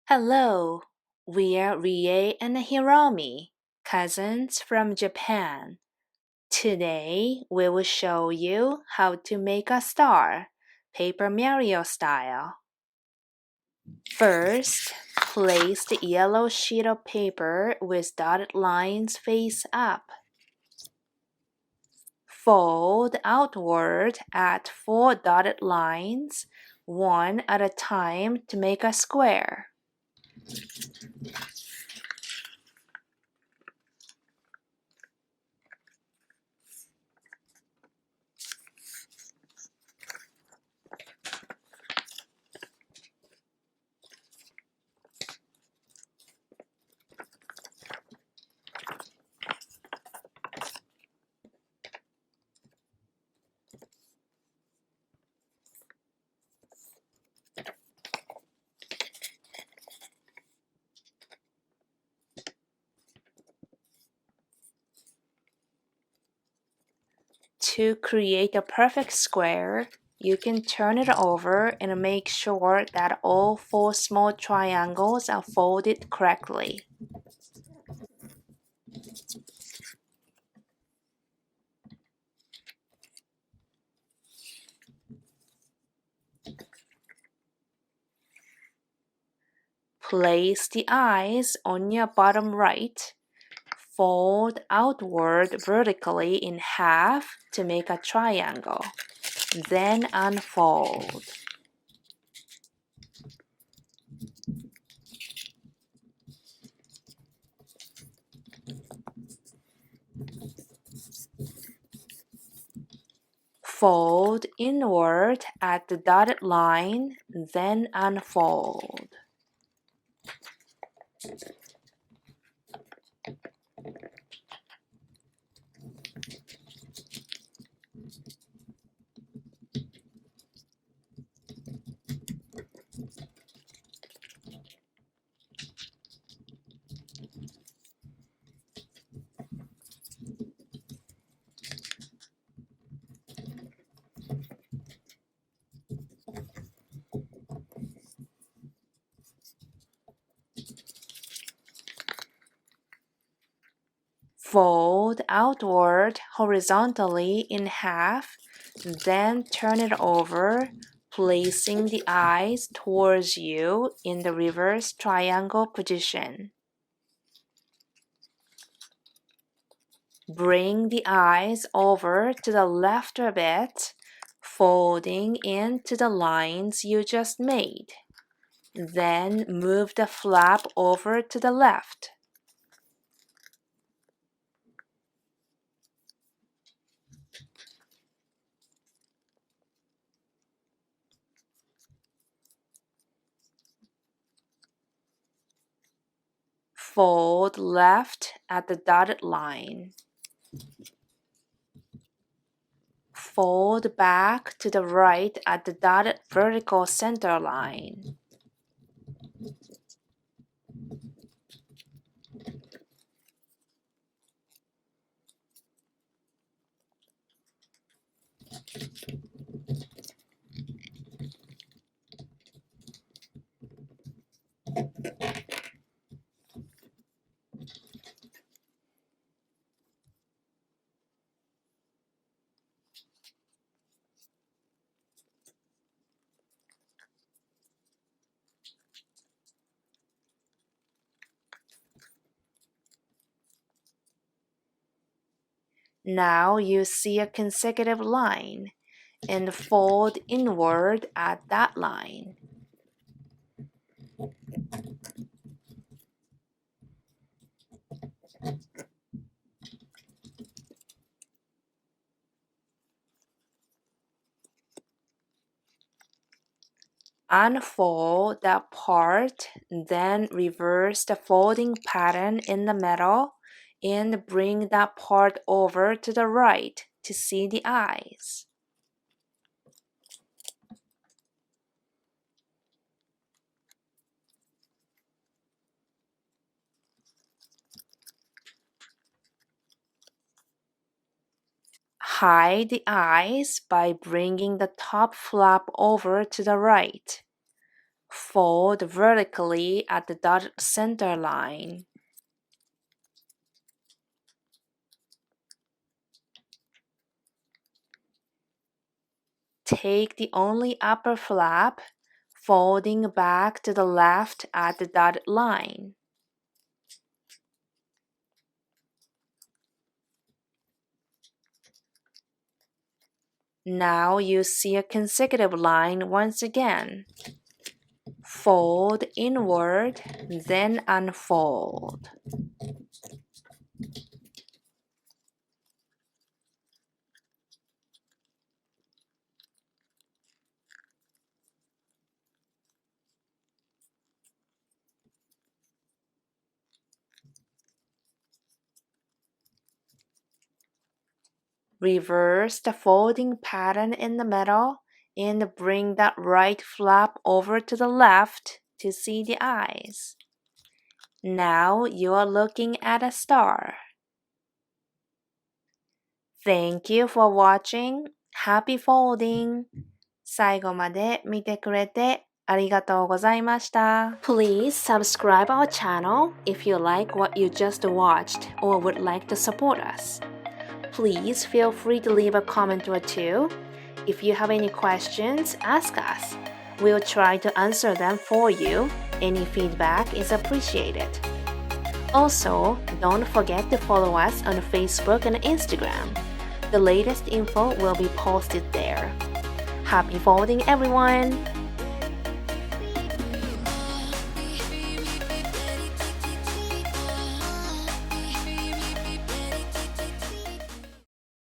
Hello, we are Rie and Hiromi, cousins from Japan. Today we will show you how to make a star, Paper Mario style. First, place the yellow sheet of paper with dotted lines face up. Fold outward at 4 dotted lines, one at a time to make a square. To create a perfect square, you can turn it over and make sure that all 4 small triangles are folded correctly. Place the eyes on your bottom right. Fold outward vertically in half to make a triangle. Then unfold. Fold inward at the dotted line, then unfold. Fold outward horizontally in half, then turn it over, placing the eyes towards you in the reverse triangle position. Bring the eyes over to the left a bit, folding into the lines you just made. Then move the flap over to the left. Fold left at the dotted line. Fold back to the right at the dotted vertical center line. Now you see a consecutive line and fold inward at that line. Unfold that part, then reverse the folding pattern in the middle and bring that part over to the right to see the eyes. Hide the eyes by bringing the top flap over to the right. Fold vertically at the dotted center line. Take the only upper flap, folding back to the left at the dotted line. Now you see a consecutive line once again. Fold inward, then unfold. Reverse the folding pattern in the middle and bring that right flap over to the left to see the eyes. Now you are looking at a star. Thank you for watching. Happy folding! 最後まで見てくれてありがとうございました。Please subscribe our channel if you like what you just watched or would like to support us. Please feel free to leave a comment or two. If you have any questions, ask us. We'll try to answer them for you. Any feedback is appreciated. Also, don't forget to follow us on Facebook and Instagram. The latest info will be posted there. Happy folding, everyone!